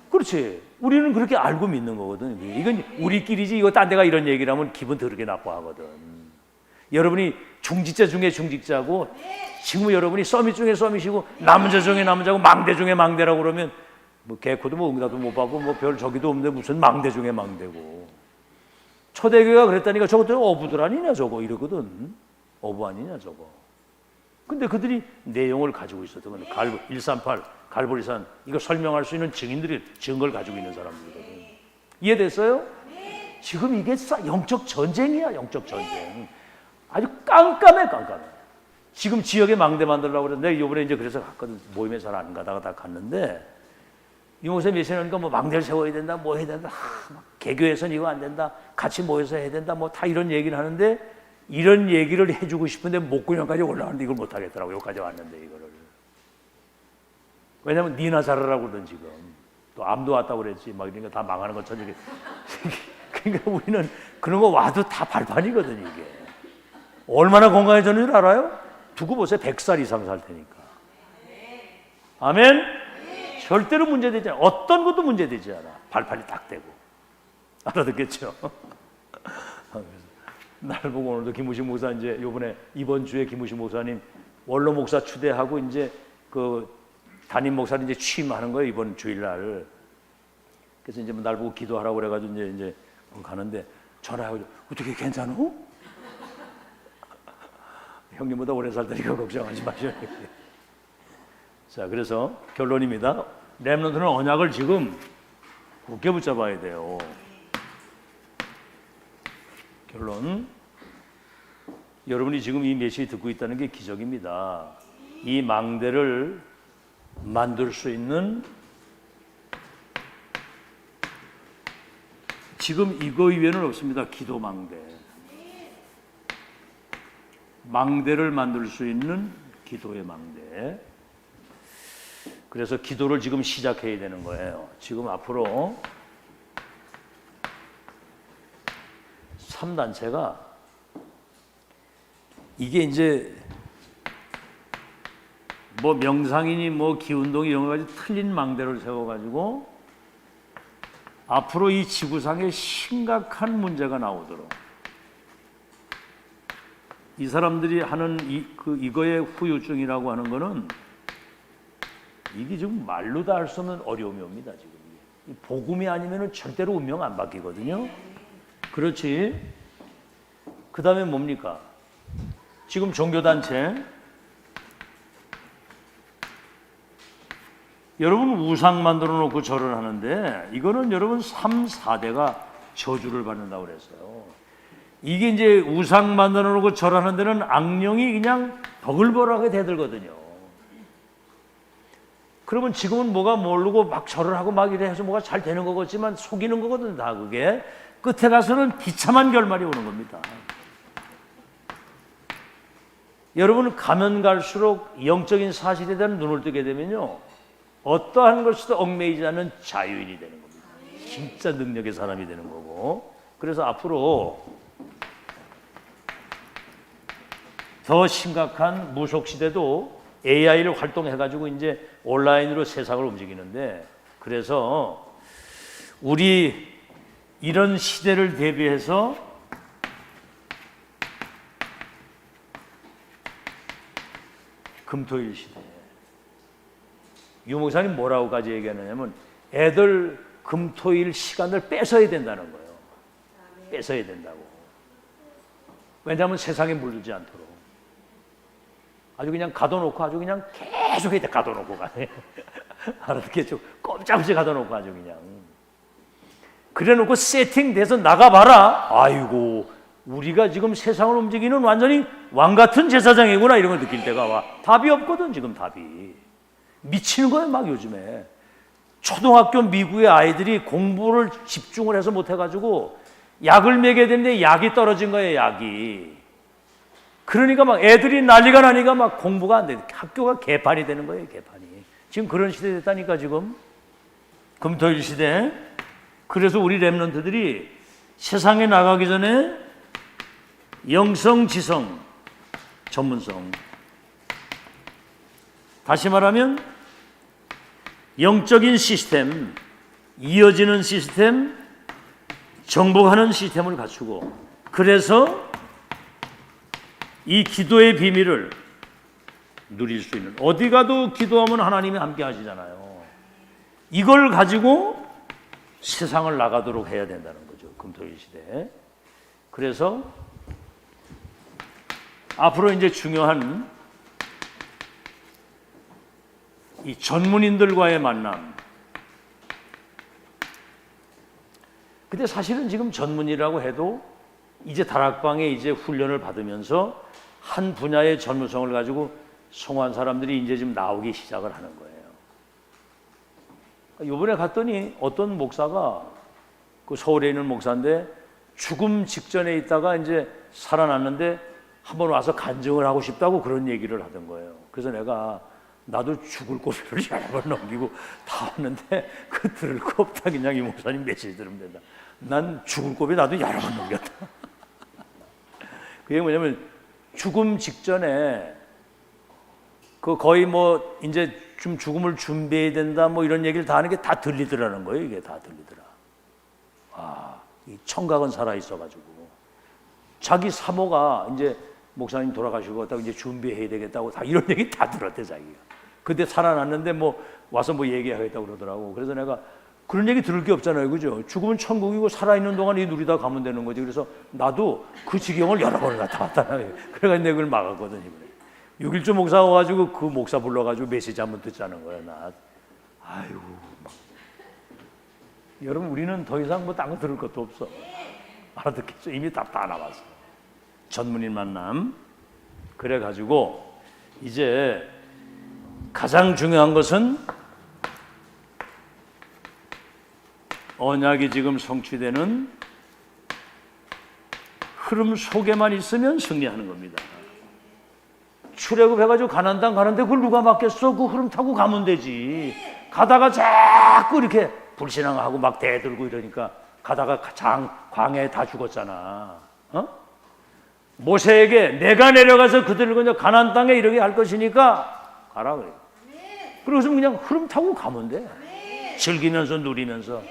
그렇지. 우리는 그렇게 알고 믿는 거거든. 이건 우리끼리지. 이거 딴 데가 이런 얘기를 하면 기분 더럽게 나빠하거든. 여러분이 중직자 중에 중직자고, 지금 여러분이 서밋 중에 서밋이고, 남자 중에 남자고, 망대 중에 망대라고 그러면 뭐 개코도 뭐 응답도 못 받고 뭐 별 저기도 없는데 무슨 망대 중에 망대고. 초대교회가 그랬다니까 저것도 어부들 아니냐 저거 이러거든. 어부 아니냐 저거. 근데 그들이 내용을 가지고 있었던 건 138 갈보리산, 이거 설명할 수 있는 증인들이 증거를 가지고 있는 사람들이거든. 이해됐어요? 지금 이게 영적 전쟁이야. 영적 전쟁. 아주 깜깜해. 지금 지역에 망대 만들려고 그랬는데 이번에 이제 그래서 갔거든. 모임에 잘 안 가다가 다 갔는데 이 목사님 메시지하니까 뭐 망대를 세워야 된다, 뭐 해야 된다, 막 개교에서는 이거 안 된다, 같이 모여서 해야 된다, 뭐 다 이런 얘기를 하는데 이런 얘기를 해주고 싶은데 목구녕까지 올라왔는데 이걸 못 하겠더라고. 여기까지 왔는데 이거를. 왜냐면 니나 잘하라고 그러던 지금 또 암도 왔다고 그랬지 막 이러니까 다 망하는 것처럼 이렇게. 그러니까 우리는 그런 거 와도 다 발판이거든 이게. 얼마나 건강해졌는 줄 알아요? 두고 보세요. 100살 이상 살 테니까. 아멘? 절대로 문제되지 않아. 어떤 것도 문제되지 않아. 발판이 딱 되고. 알아듣겠죠? 나를 보고 오늘도 김우식 목사 이제 이번 주에 김우식 목사님 원로 목사 추대하고 이제 그 담임 목사를 이제 취임하는 거예요. 이번 주일날. 그래서 이제 날 보고 기도하라고 그래가지고 이제 가는데 전화하고 어떻게 괜찮어? 형님보다 오래 살다니까 걱정하지 마셔요. 자, 그래서 결론입니다. 렘넌트는 언약을 지금 굳게 붙잡아야 돼요. 결론. 여러분이 지금 이 메시지 듣고 있다는 게 기적입니다. 이 망대를 만들 수 있는 지금 이거 이외에는 없습니다. 기도 망대. 망대를 만들 수 있는 기도의 망대. 그래서 기도를 지금 시작해야 되는 거예요. 지금 앞으로 3단체가 이게 이제 뭐 명상이니 뭐 기운동이 이런 거까지 틀린 망대를 세워가지고 앞으로 이 지구상에 심각한 문제가 나오도록 이 사람들이 하는 이거의 후유증이라고 하는 거는 이게 지금 말로 다 할 수 없는 어려움이 옵니다. 지금 복음이 아니면은 절대로 운명 안 바뀌거든요. 그렇지. 그 다음에 뭡니까? 지금 종교단체 여러분 우상 만들어 놓고 절을 하는데 이거는 여러분 3, 4대가 저주를 받는다고 그랬어요. 이게 이제 우상 만들어 놓고 절하는 데는 악령이 그냥 버글버글하게 대들거든요. 그러면 지금은 뭐가 모르고 막 절을 하고 막 이래 해서 뭐가 잘 되는 것 같지만 속이는 거거든 다 그게. 끝에 가서는 비참한 결말이 오는 겁니다. 여러분 가면 갈수록 영적인 사실에 대한 눈을 뜨게 되면요. 어떠한 것에도 얽매이지 않는 자유인이 되는 겁니다. 진짜 능력의 사람이 되는 거고. 그래서 앞으로 더 심각한 무속 시대도 AI를 활동해가지고 이제 온라인으로 세상을 움직이는데 그래서 우리 이런 시대를 대비해서 금토일 시대 유 목사님 뭐라고까지 얘기하느냐면 애들 금토일 시간을 뺏어야 된다는 거예요. 뺏어야 된다고. 왜냐하면 세상에 물들지 않도록. 아주 그냥 가둬놓고 아주 그냥 계속 해야 돼. 가둬놓고 가네. 알아듣겠죠? 꼼짝없이 가둬놓고 아주 그냥. 그래놓고 세팅돼서 나가봐라. 아이고 우리가 지금 세상을 움직이는 완전히 왕같은 제사장이구나 이런 걸 느낄 때가 와. 답이 없거든 지금 답이. 미치는 거예요 막 요즘에. 초등학교 미국의 아이들이 공부를 집중을 해서 못해가지고 약을 먹여야 되는데 약이 떨어진 거예요 약이. 그러니까 막 애들이 난리가 나니까 막 공부가 안 돼. 학교가 개판이 되는 거예요 개판이. 지금 그런 시대 됐다니까 지금. 금토일 시대. 그래서 우리 렘넌트들이 세상에 나가기 전에 영성, 지성, 전문성. 다시 말하면 영적인 시스템, 이어지는 시스템, 정복하는 시스템을 갖추고 그래서 이 기도의 비밀을 누릴 수 있는 어디 가도 기도하면 하나님이 함께 하시잖아요. 이걸 가지고 세상을 나가도록 해야 된다는 거죠. 금토일 시대에. 그래서 앞으로 이제 중요한 이 전문인들과의 만남. 근데 사실은 지금 전문이라고 해도 이제 다락방에 이제 훈련을 받으면서 한 분야의 전문성을 가지고 성공한 사람들이 이제 지금 나오기 시작을 하는 거예요. 이번에 갔더니 어떤 목사가 그 서울에 있는 목사인데 죽음 직전에 있다가 이제 살아났는데 한번 와서 간증을 하고 싶다고 그런 얘기를 하던 거예요. 그래서 내가 나도 죽을 고비를 여러 번 넘기고 다 왔는데 그 들을 거 없다. 그냥 이 목사님 메시지 들으면 된다. 난 죽을 고비 나도 여러 번 넘겼다. 그게 뭐냐면 죽음 직전에 그 거의 뭐 이제 좀 죽음을 준비해야 된다 뭐 이런 얘기를 다 하는 게 다 들리더라는 거예요. 이게 다 들리더라. 이 청각은 살아 있어가지고 자기 사모가 이제 목사님 돌아가시고 딱 이제 준비해야 되겠다고 다 이런 얘기 다 들었대 자기가. 근데 살아났는데 뭐 와서 뭐 얘기하겠다고 그러더라고. 그래서 내가 그런 얘기 들을 게 없잖아요, 그죠? 죽으면 천국이고 살아있는 동안 이 누리다 가면 되는 거지. 그래서 나도 그 지경을 여러 번을 갔다 왔다. 그래가지고 내가 그걸 막았거든 이번에. 6.1조 목사 와가지고 그 목사 불러가지고 메시지 한번 듣자는 거야. 나 아유 막. 여러분 우리는 더 이상 뭐 딴 거 들을 것도 없어. 알아듣겠죠? 이미 다 나왔어. 전문인 만남. 그래가지고 이제 가장 중요한 것은 언약이 지금 성취되는 흐름 속에만 있으면 승리하는 겁니다. 출애굽해가지고 가나안 땅 가는데 그걸 누가 막겠어? 그 흐름 타고 가면 되지. 가다가 자꾸 이렇게 불신앙하고 막 대들고 이러니까 가다가 광야에 다 죽었잖아. 모세에게 내가 내려가서 그들을 그냥 가나안 땅에 이르게 할 것이니까 가라 그래. 그래서 그냥 흐름 타고 가면 돼. 즐기면서 누리면서.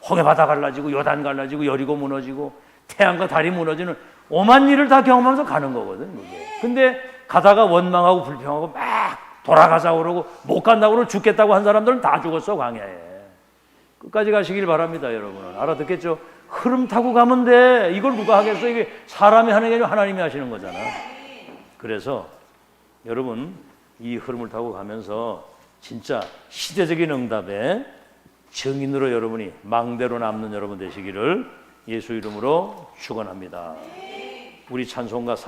홍해 바다 갈라지고 요단 갈라지고 여리고 무너지고 태양과 달이 무너지는 오만 일을 다 경험하면서 가는 거거든 그게. 근데 가다가 원망하고 불평하고 막 돌아가자고 그러고 못 간다고 그러고 죽겠다고 한 사람들은 다 죽었어 광야에. 끝까지 가시길 바랍니다 여러분은. 알아듣겠죠? 흐름 타고 가면 돼. 이걸 누가 하겠어? 이게 사람이 하는 게 아니라 하나님이 하시는 거잖아. 그래서 여러분 이 흐름을 타고 가면서 진짜 시대적인 응답에 증인으로 여러분이 망대로 남는 여러분 되시기를 예수 이름으로 축원합니다. 우리 찬송가